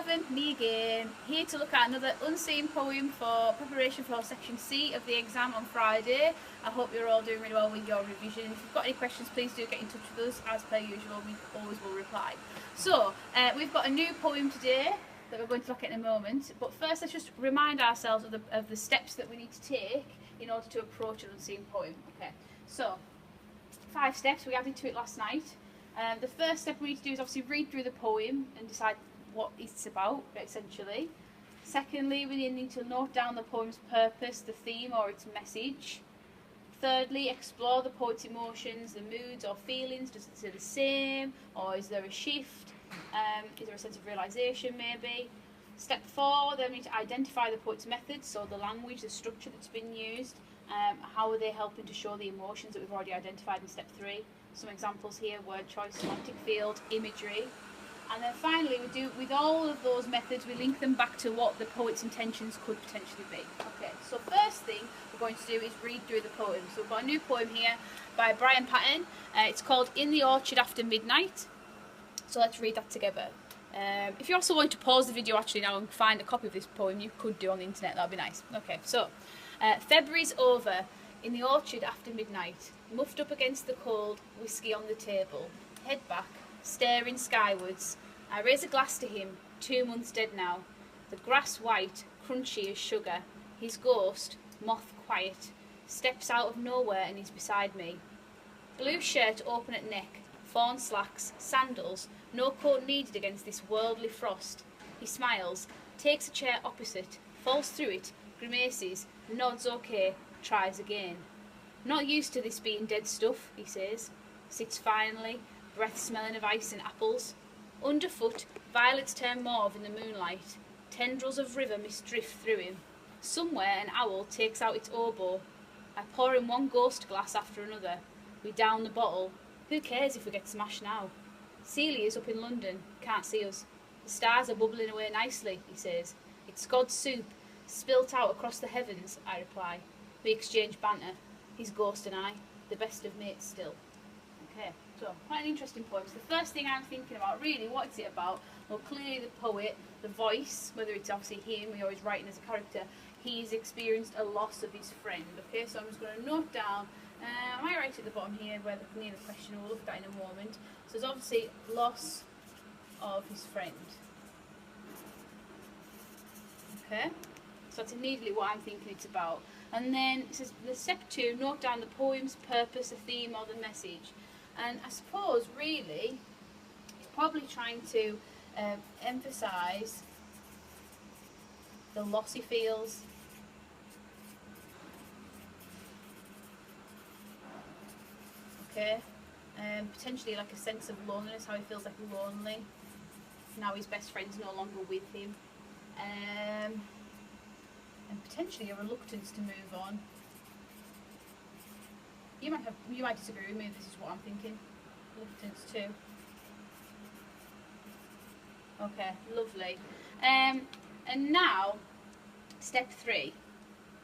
11, me again, here to look at another unseen poem for preparation for section C of the exam on Friday. I hope you're all doing really well with your revision. If you've got any questions, please do get in touch with us. As per usual, we always will reply. So, we've got a new poem today that we're going to look at in a moment, but first let's just remind ourselves of the steps that we need to take in order to approach an unseen poem. Okay, so 5 steps, we added to it last night. The first step we need to do is obviously read through the poem and decide what it's about, essentially. Secondly, we need to note down the poem's purpose, the theme or its message. Thirdly, explore the poet's emotions, the moods or feelings. Does it stay the same, or is there a shift? Is there a sense of realisation maybe? Step 4, then we need to identify the poet's methods, so the language, the structure that's been used. How are they helping to show the emotions that we've already identified in step 3? Some examples here: word choice, semantic field, imagery. And then finally, we do, with all of those methods, we link them back to what the poet's intentions could potentially be. Okay, so first thing we're going to do is read through the poem. So we've got a new poem here by Brian Patton. It's called In the Orchard After Midnight. So let's read that together. If you're also going to pause the video actually now and find a copy of this poem, you could do on the internet, that would be nice. Okay, so February's over, in the orchard after midnight, muffed up against the cold, whiskey on the table, head back, staring skywards. I raise a glass to him, 2 months dead now, the grass white, crunchy as sugar, his ghost, moth quiet, steps out of nowhere and is beside me. Blue shirt open at neck, fawn slacks, sandals, no coat needed against this worldly frost. He smiles, takes a chair opposite, falls through it, grimaces, nods okay, tries again. Not used to this being dead stuff, he says. Sits finally, breath smelling of ice and apples. Underfoot, violets turn mauve in the moonlight. Tendrils of river mist drift through him. Somewhere an owl takes out its oboe. I pour in one ghost glass after another. We down the bottle. Who cares if we get smashed now? Celia's up in London, can't see us. The stars are bubbling away nicely, he says. It's God's soup, spilt out across the heavens, I reply. We exchange banter, his ghost and I, the best of mates still. Okay, so quite an interesting poem. So the first thing I'm thinking about, really, what's it about? Well, clearly the poet, the voice, whether it's obviously him or he's writing as a character, he's experienced a loss of his friend. Okay, so I'm just going to note down, I might write at the bottom here where near the question, we'll look at that in a moment. So there's obviously loss of his friend. Okay, so that's immediately what I'm thinking it's about. And then it says, the step 2, note down the poem's purpose, the theme or the message. And I suppose really it's probably trying to emphasise the loss he feels. Okay, potentially like a sense of loneliness, how he feels like lonely. Now his best friend's no longer with him. And potentially a reluctance to move on. You might disagree with me, this is what I'm thinking. Reluctance too. Okay, lovely. And now, step 3,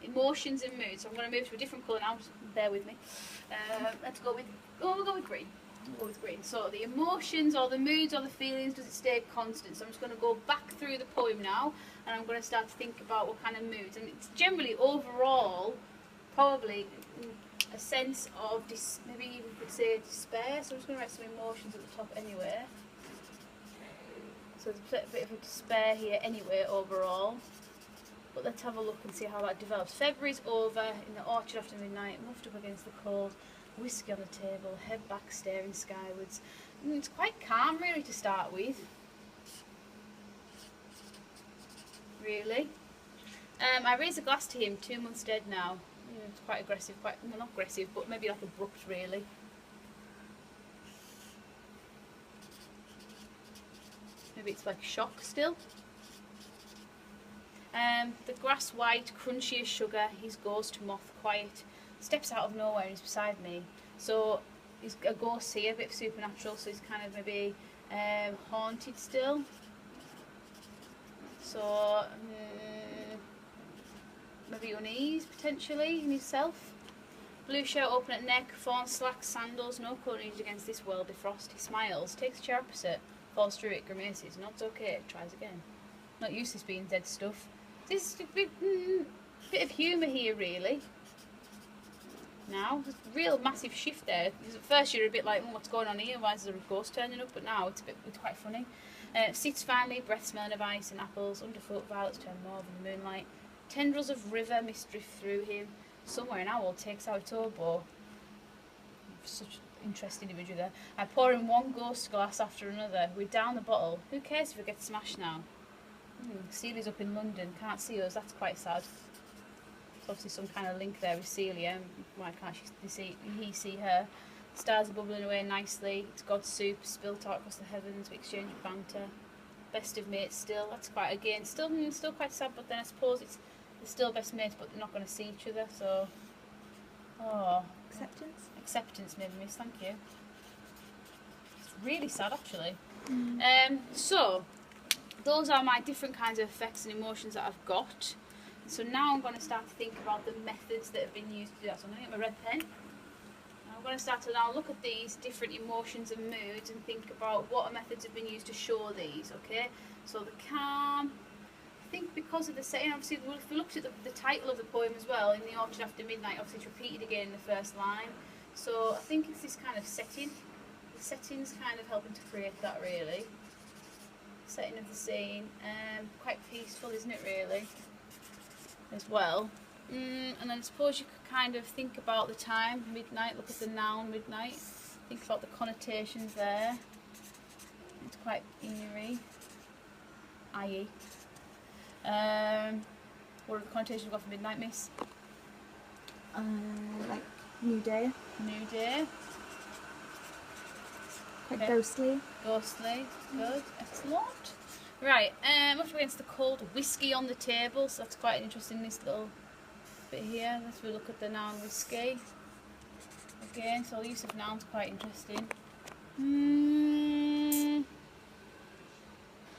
emotions and moods. So I'm going to move to a different colour now, just bear with me. Let's go with, we'll go with green. We'll go with green. So the emotions or the moods or the feelings, does it stay constant? So I'm just going to go back through the poem now, and I'm going to start to think about what kind of moods. And it's generally overall probably a sense of, maybe you could say despair. So I'm just going to write some emotions at the top anyway. So there's a bit of a despair here anyway overall. But let's have a look and see how that develops. February's over, in the orchard after midnight, muffed up against the cold, whiskey on the table, head back staring skywards. It's quite calm really to start with. Really. I raise a glass to him, 2 months dead now. Yeah, it's quite aggressive, well, not aggressive, but maybe like abrupt really. Maybe it's like shock still. The grass white, crunchy as sugar, his ghost moth quiet, steps out of nowhere and is beside me. So he's a ghost here, a bit supernatural, so he's kind of maybe haunted still. So maybe unease potentially in himself. Blue shirt open at neck, fawn slacks, sandals, no coat needed against this worldly frost. He smiles, takes a chair opposite, falls through it, grimaces, nods okay, tries again. Not used to this being dead stuff. This is a bit of humour here, really. Now, there's a real massive shift there. Because at first you're a bit like, what's going on here? Why is there a ghost turning up? But now it's quite funny. Sits finally, breath smelling of ice and apples. Underfoot, violets turn mauve in the moonlight. Tendrils of river mist drift through him. Somewhere an owl takes out its oboe. Such interesting imagery there. I pour in one ghost glass after another. We down the bottle. Who cares if we get smashed now? Celia's up in London. Can't see us. That's quite sad. There's obviously some kind of link there with Celia. Why can't he see her? Stars are bubbling away nicely. It's God's soup spilt out across the heavens. We exchange banter. Best of mates still. That's quite, again, still quite sad, but then I suppose they're still best mates, but they're not going to see each other, so... Oh. Acceptance made me miss, thank you. It's really sad, actually. So, those are my different kinds of effects and emotions that I've got. So now I'm going to start to think about the methods that have been used to do that. So I'm going to get my red pen. I'm going to start to now look at these different emotions and moods and think about what methods have been used to show these, okay? So the calm, I think because of the setting, obviously if we looked at the title of the poem as well, In the Orchard After Midnight, obviously it's repeated again in the first line. So I think it's this kind of setting. The setting's kind of helping to create that, really. Setting of the scene, quite peaceful, isn't it, really, as well. And then I suppose you could kind of think about the time, midnight, look at the noun midnight, think about the connotations there. It's quite eerie, i.e. What are the connotations we've got for midnight, miss? Like new day. New day. Quite okay. Ghostly. Ghostly, good, excellent. Right, up against the cold, whiskey on the table, so that's quite interesting, this little bit here. Let's look at the noun whiskey. Again, so the use of nouns quite interesting.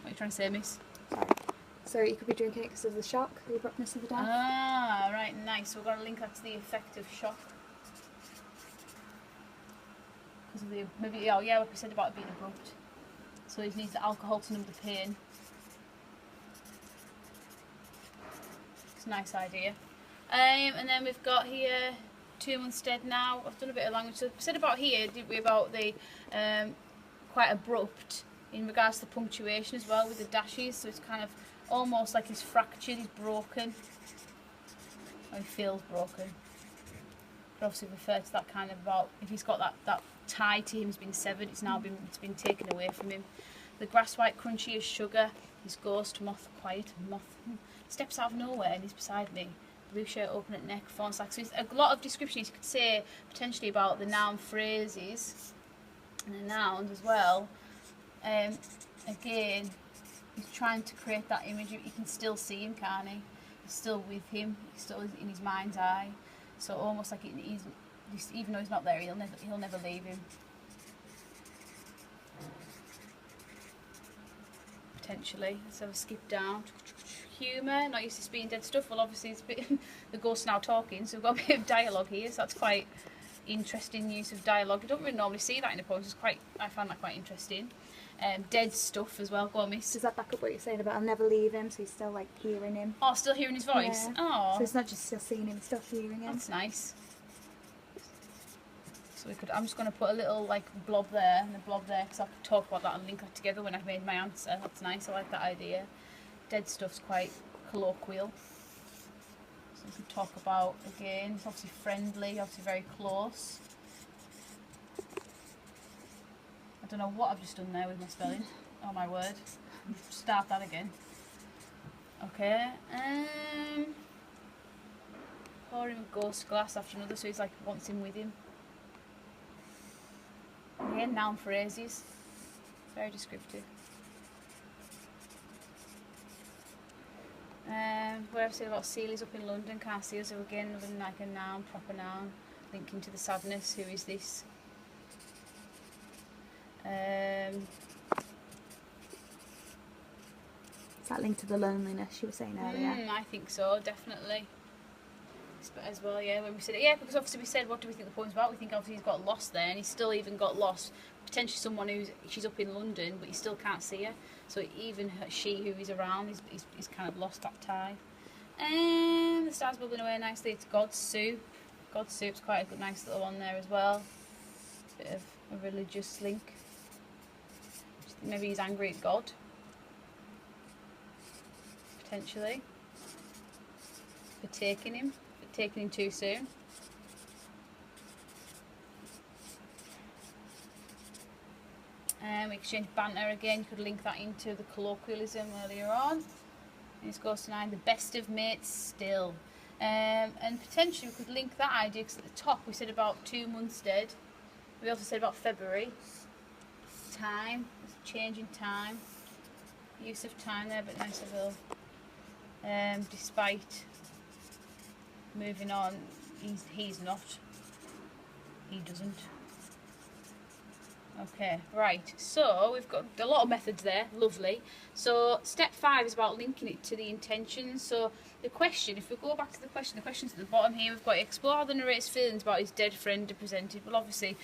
What are you trying to say, miss? Sorry. So you could be drinking it because of the shock, the abruptness of the death. Ah, right, nice. So we're going to link that to the effect of shock. Because of the, maybe, yeah, what we said about it being abrupt. So he needs the alcohol to numb the pain. It's a nice idea. And then we've got here 2 months dead now. I've done a bit of language. So we said about here, didn't we, about the quite abrupt in regards to the punctuation as well with the dashes. So it's kind of almost like he's fractured, he's broken. Or he feels broken. But obviously refer to that kind of about if he's got that tie to him has been severed, it's been taken away from him. The grass white crunchy as sugar, his ghost moth quiet moth steps out of nowhere and he's beside me. Blue shirt open at neck, fawn sack. So it's a lot of descriptions you could say potentially about the noun phrases and the nouns as well. Again, he's trying to create that image. You can still see him, can't he? He's still with him. He's still in his mind's eye. So almost like he's, even though he's not there, he'll never leave him. Potentially. Let's have a skip down. Humour, not used to being dead stuff. Well, obviously it's a bit the ghost's now talking, so we've got a bit of dialogue here. So that's quite interesting use of dialogue. You don't really normally see that in a poem. So I find that quite interesting. Dead stuff as well. Go on, miss. Does that back up what you're saying about I'll never leave him? So he's still like hearing him. Oh, still hearing his voice. Yeah. Oh, so it's not just still seeing him, still hearing him. That's nice. So I'm just going to put a little like blob there and a blob there because I could talk about that and link that together when I've made my answer. That's nice. I like that idea. Dead stuff's quite colloquial. So we can talk about again. It's obviously friendly, obviously very close. I don't know what I've just done there with my spelling. Oh my word. Start that again. Okay. Pour him a ghost glass after another, so he's like wants him with him. Again, noun phrases. Very descriptive. Where I've said about Celia's up in London, can't see us. So again, like a noun, proper noun, linking to the sadness. Who is this? Is that linked to the loneliness you were saying earlier? I think so, definitely. It's as well, yeah, when we said it. Yeah, because obviously we said, what do we think the poem's about? We think obviously he's got lost there, and he's still even got lost. Potentially someone she's up in London, but you still can't see her. So even she who is around, he's kind of lost that tie. And the star's bubbling away nicely. It's God's Soup. God's Soup's quite a good, nice little one there as well. Bit of a religious link. Maybe he's angry at God. Potentially. For taking him too soon. We exchanged banter again. You could link that into the colloquialism earlier on. And it goes to 9, the best of mates still. And potentially we could link that idea, because at the top we said about 2 months dead. We also said about February. Time, change in time. Use of time there, but nice of little. Despite moving on, he's not. He doesn't. Okay, right, so we've got a lot of methods there, lovely. So step 5 is about linking it to the intentions. So the question, if we go back to the question's at the bottom here. We've got to explore how the narrator's feelings about his dead friend are presented. Well, obviously,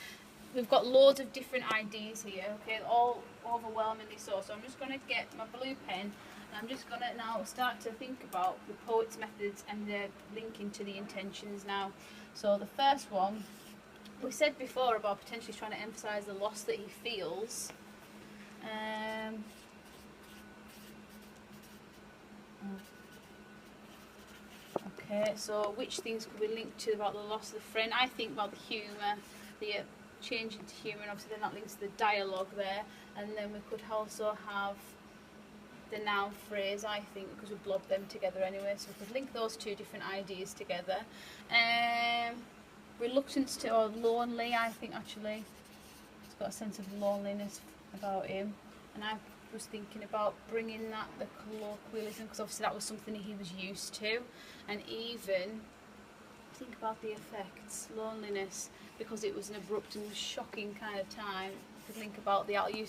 we've got loads of different ideas here, okay, all overwhelmingly so. So I'm just going to get my blue pen, and I'm just going to now start to think about the poet's methods and the linking to the intentions now. So the first one, we said before about potentially trying to emphasise the loss that he feels. Okay, so which things could we link to about the loss of the friend? I think about the humour, the change into humour, and obviously then that links to the dialogue there. And then we could also have the noun phrase, I think, because we blobbed them together anyway. So we could link those two different ideas together. Reluctance to, or lonely, I think, actually. He's got a sense of loneliness about him. And I was thinking about bringing that, the colloquialism, because obviously that was something he was used to. And even think about the effects, loneliness, because it was an abrupt and shocking kind of time. You could link about the use